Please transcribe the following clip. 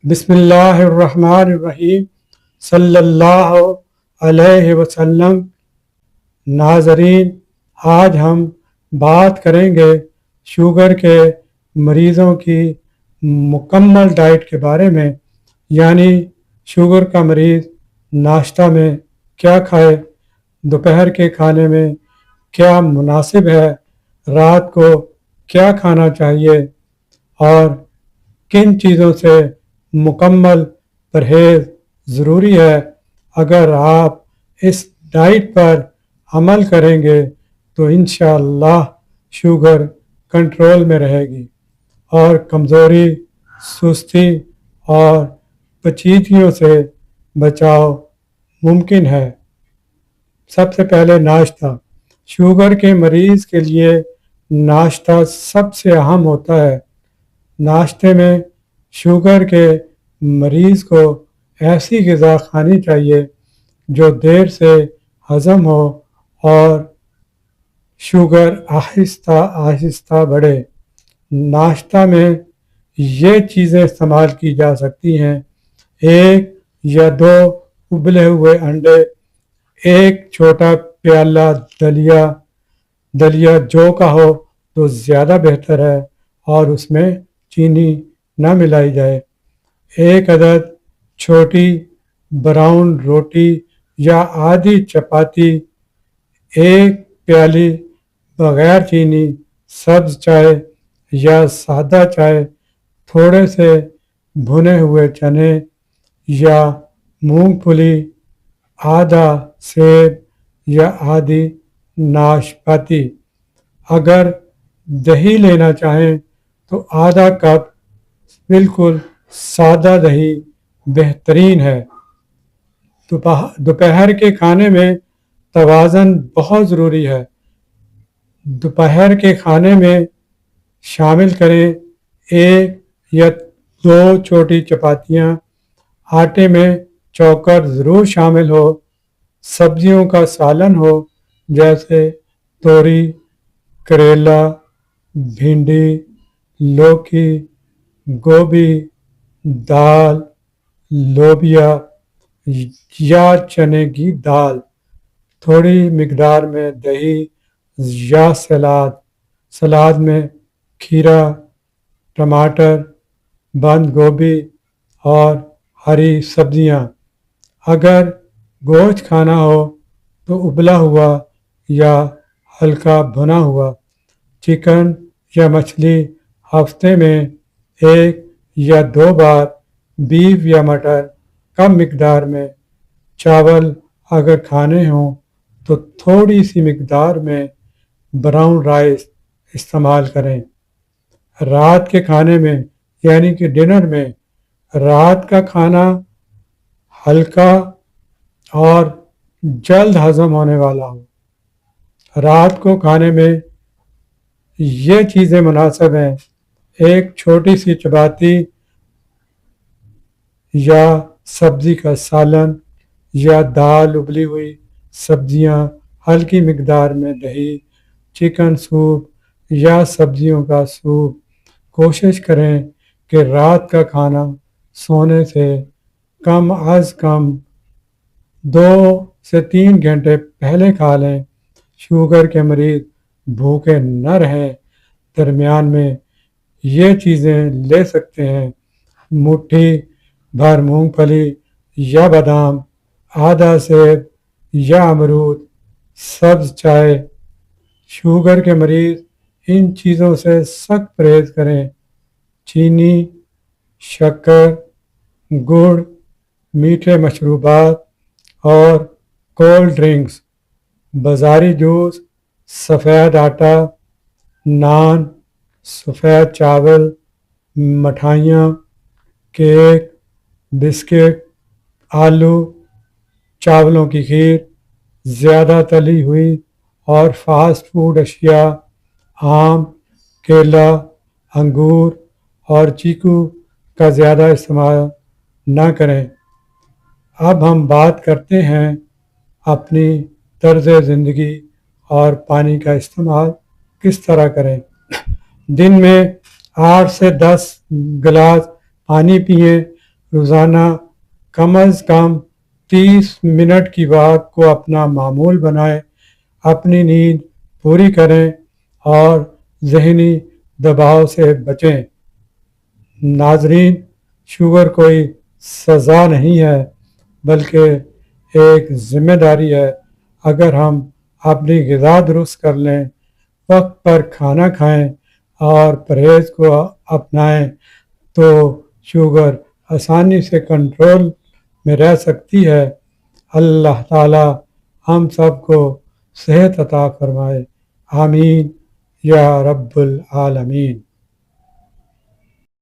بسم اللہ الرحمن الرحیم صلی اللہ علیہ وسلم۔ ناظرین، آج ہم بات کریں گے شوگر کے مریضوں کی مکمل ڈائٹ کے بارے میں، یعنی شوگر کا مریض ناشتہ میں کیا کھائے، دوپہر کے کھانے میں کیا مناسب ہے، رات کو کیا کھانا چاہیے اور کن چیزوں سے مکمل پرہیز ضروری ہے۔ اگر آپ اس ڈائٹ پر عمل کریں گے تو انشاءاللہ شوگر کنٹرول میں رہے گی اور کمزوری، سستی اور پیچیدگیوں سے بچاؤ ممکن ہے۔ سب سے پہلے ناشتہ۔ شوگر کے مریض کے لیے ناشتہ سب سے اہم ہوتا ہے۔ ناشتے میں شوگر کے مریض کو ایسی غذا کھانی چاہیے جو دیر سے ہضم ہو اور شوگر آہستہ آہستہ بڑھے۔ ناشتہ میں یہ چیزیں استعمال کی جا سکتی ہیں: 1 یا 2 ابلے ہوئے انڈے، 1 چھوٹا پیالہ دلیا جو کا ہو تو زیادہ بہتر ہے اور اس میں چینی نہ ملائی جائے، 1 عدد چھوٹی براؤن روٹی یا آدھی چپاتی، 1 پیالی بغیر چینی سبز چائے یا سادہ چائے، تھوڑے سے بھنے ہوئے چنے یا مونگ پھلی، آدھا سیب یا آدھی ناشپاتی۔ اگر دہی لینا چاہیں تو آدھا کپ بالکل سادہ دہی بہترین ہے۔ دوپہر کے کھانے میں توازن بہت ضروری ہے۔ دوپہر کے کھانے میں شامل کریں 1 یا 2 چھوٹی چپاتیاں، آٹے میں چوکر ضرور شامل ہو، سبزیوں کا سالن ہو جیسے توری، کریلا، بھنڈی، لوکی، گوبھی، دال، لوبیا یا چنے کی دال، تھوڑی مقدار میں دہی یا سلاد میں کھیرا، ٹماٹر، بند گوبھی اور ہری سبزیاں۔ اگر گوشت کھانا ہو تو ابلا ہوا یا ہلکا بھنا ہوا چکن یا مچھلی، ہفتے میں 1 یا 2 بار، بیف یا مٹر کم مقدار میں، چاول اگر کھانے ہوں تو تھوڑی سی مقدار میں براؤن رائس استعمال کریں۔ رات کے کھانے میں یعنی کہ ڈنر میں، رات کا کھانا ہلکا اور جلد ہضم ہونے والا ہو۔ رات کو کھانے میں یہ چیزیں مناسب ہیں: 1 چھوٹی سی چپاتی یا سبزی کا سالن یا دال، ابلی ہوئی سبزیاں، ہلکی مقدار میں دہی، چکن سوپ یا سبزیوں کا سوپ۔ کوشش کریں کہ رات کا کھانا سونے سے کم از کم 2 سے 3 گھنٹے پہلے کھا لیں۔ شوگر کے مریض بھوکے نہ رہیں، درمیان میں یہ چیزیں لے سکتے ہیں: مٹھی بھر مونگ پھلی یا بادام، آدھا سیب یا امرود، سبز چائے۔ شوگر کے مریض ان چیزوں سے سخت پرہیز کریں: چینی، شکر، گڑ، میٹھے مشروبات اور کولڈ ڈرنکس، بازاری جوس، سفید آٹا، نان، سفید چاول، مٹھائیاں، کیک، بسکٹ، آلو، چاولوں کی کھیر، زیادہ تلی ہوئی اور فاسٹ فوڈ اشیاء، آم، کیلا، انگور اور چیکو کا زیادہ استعمال نہ کریں۔ اب ہم بات کرتے ہیں اپنی طرز زندگی اور پانی کا استعمال کس طرح کریں۔ دن میں 8 سے 10 گلاس پانی پئیں، روزانہ کم از کم 30 منٹ کی واک کو اپنا معمول بنائیں، اپنی نیند پوری کریں اور ذہنی دباؤ سے بچیں۔ ناظرین، شوگر کوئی سزا نہیں ہے بلکہ ایک ذمہ داری ہے۔ اگر ہم اپنی غذا درست کر لیں، وقت پر کھانا کھائیں اور پرہیز کو اپنائیں تو شوگر آسانی سے کنٹرول میں رہ سکتی ہے۔ اللہ تعالی ہم سب کو صحت عطا فرمائے، آمین یا رب العالمین۔